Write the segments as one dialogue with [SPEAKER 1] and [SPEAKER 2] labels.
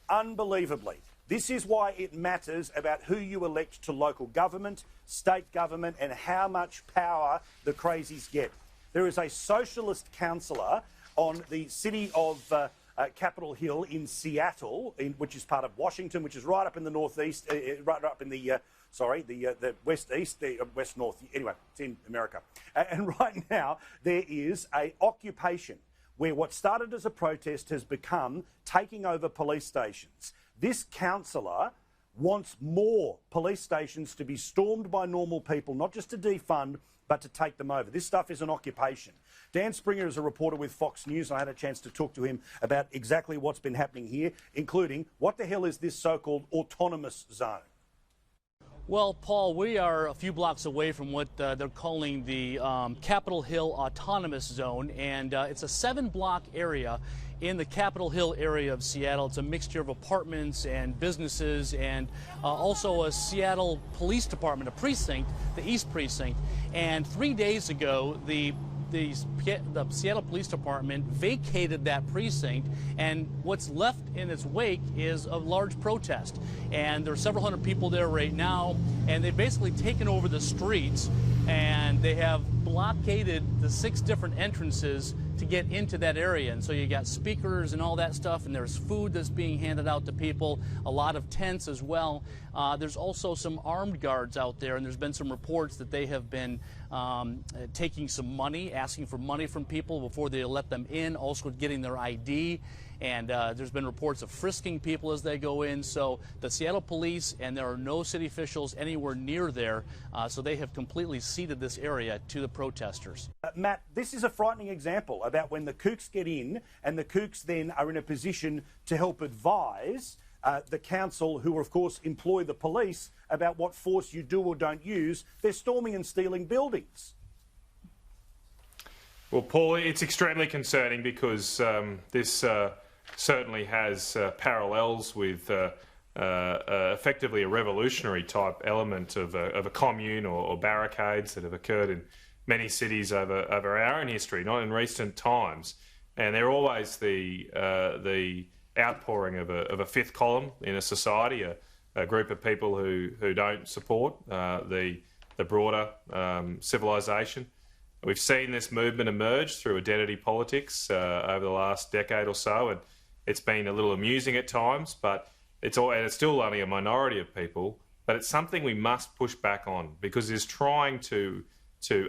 [SPEAKER 1] unbelievably. This is why it matters about who you elect to local government, state government, and how much power the crazies get. There is a socialist councillor on the city of Capitol Hill in Seattle, which is part of Washington, which is right up in the northeast, right up in the west east, west north. Anyway, it's in America. And right now there is a occupation where what started as a protest has become taking over police stations. This councillor wants more police stations to be stormed by normal people, not just to defund, but to take them over. This stuff is an occupation. Dan Springer is a reporter with Fox News. I had a chance to talk to him about exactly what's been happening here, including what the hell is this so-called autonomous zone?
[SPEAKER 2] Well, Paul, we are a few blocks away from what they're calling the Capitol Hill Autonomous Zone, and it's a 7-block area in the Capitol Hill area of Seattle. It's a mixture of apartments and businesses and also a Seattle Police Department, a precinct, the East Precinct. And 3 days ago, the Seattle Police Department vacated that precinct, and what's left in its wake is a large protest. And there are several hundred people there right now, and they've basically taken over the streets, and they have blockaded the 6 different entrances to get into that area. And so you got speakers and all that stuff, and there's food that's being handed out to people, a lot of tents as well. There's also some armed guards out there, and there's been some reports that they have been taking some money, asking for money from people before they let them in, also getting their ID. And there's been reports of frisking people as they go in. So the Seattle police, and there are no city officials anywhere near there, so they have completely ceded this area to the protesters.
[SPEAKER 1] Matt, this is a frightening example about when the kooks get in, and the kooks then are in a position to help advise the council, who of course employ the police, about what force you do or don't use. They're storming and stealing buildings.
[SPEAKER 3] Well, Paul, it's extremely concerning because this certainly has parallels with effectively a revolutionary type element of a commune or barricades that have occurred in many cities over our own history, not in recent times. And they're always the outpouring of a fifth column in a society, a group of people who don't support the broader civilization. We've seen this movement emerge through identity politics over the last decade or so, and it's been a little amusing at times, but it's still only a minority of people. But it's something we must push back on because it is trying to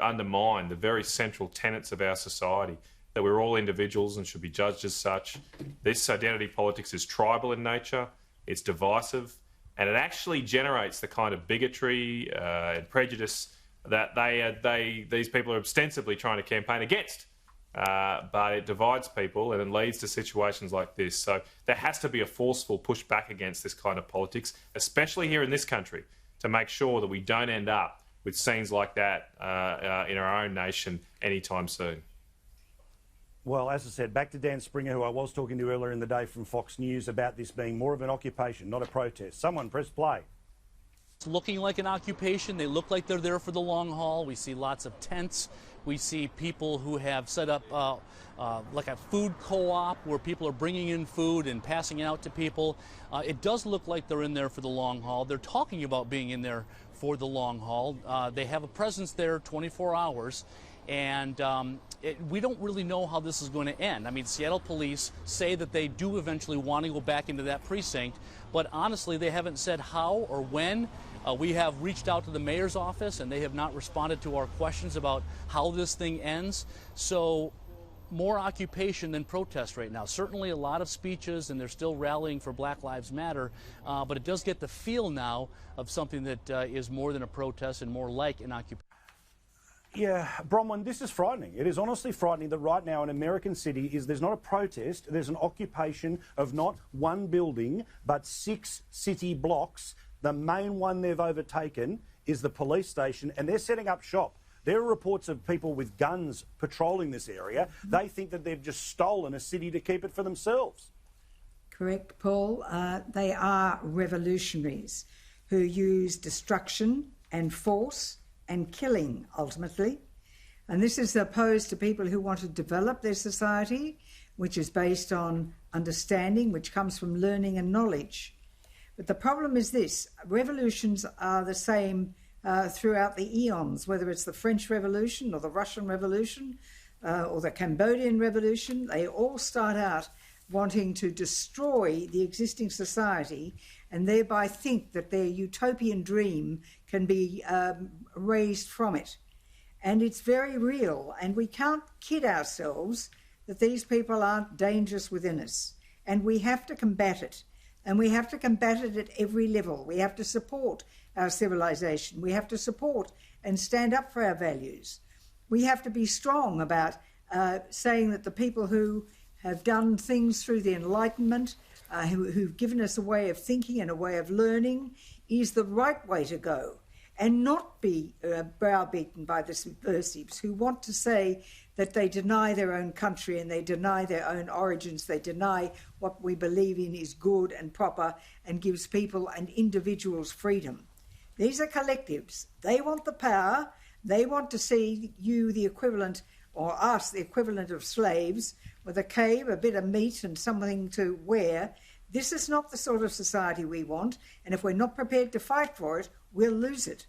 [SPEAKER 3] undermine the very central tenets of our society, that we're all individuals and should be judged as such. This identity politics is tribal in nature, it's divisive, and it actually generates the kind of bigotry and prejudice that these people are ostensibly trying to campaign against. But it divides people and it leads to situations like this. So there has to be a forceful pushback against this kind of politics, especially here in this country, to make sure that we don't end up with scenes like that in our own nation anytime soon.
[SPEAKER 1] Well, as I said, back to Dan Springer, who I was talking to earlier in the day from Fox News, about this being more of an occupation, not a protest. Someone press play.
[SPEAKER 2] It's looking like an occupation. They look like they're there for the long haul. We see lots of tents. We see people who have set up like a food co-op where people are bringing in food and passing it out to people. It does look like they're in there for the long haul. They're talking about being in there for the long haul. They have a presence there 24 hours. And we don't really know how this is going to end. I mean, Seattle police say that they do eventually want to go back into that precinct, but honestly, they haven't said how or when. We have reached out to the mayor's office, and they have not responded to our questions about how this thing ends. So more occupation than protest right now. Certainly a lot of speeches, and they're still rallying for Black Lives Matter, but it does get the feel now of something that is more than a protest and more like an occupation.
[SPEAKER 1] Yeah, Bronwyn, this is frightening. It is honestly frightening that right now in American city there's not a protest, there's an occupation of not one building, but 6 city blocks. The main one they've overtaken is the police station, and they're setting up shop. There are reports of people with guns patrolling this area. They think that they've just stolen a city to keep it for themselves.
[SPEAKER 4] Correct, Paul. They are revolutionaries who use destruction and force and killing, ultimately. And this is opposed to people who want to develop their society, which is based on understanding, which comes from learning and knowledge. But the problem is this: revolutions are the same throughout the eons, whether it's the French Revolution or the Russian Revolution or the Cambodian Revolution. They all start out wanting to destroy the existing society and thereby think that their utopian dream can be raised from it. And it's very real, and we can't kid ourselves that these people aren't dangerous within us. And we have to combat it. And we have to combat it at every level. We have to support our civilization. We have to support and stand up for our values. We have to be strong about saying that the people who have done things through the Enlightenment, who've given us a way of thinking and a way of learning, is the right way to go, and not be browbeaten by the subversives who want to say that they deny their own country and they deny their own origins, they deny what we believe in is good and proper and gives people and individuals freedom. These are collectives. They want the power. They want to see you the equivalent, or us the equivalent of slaves, with a cave, a bit of meat and something to wear. This is not the sort of society we want, and if we're not prepared to fight for it, we'll lose it.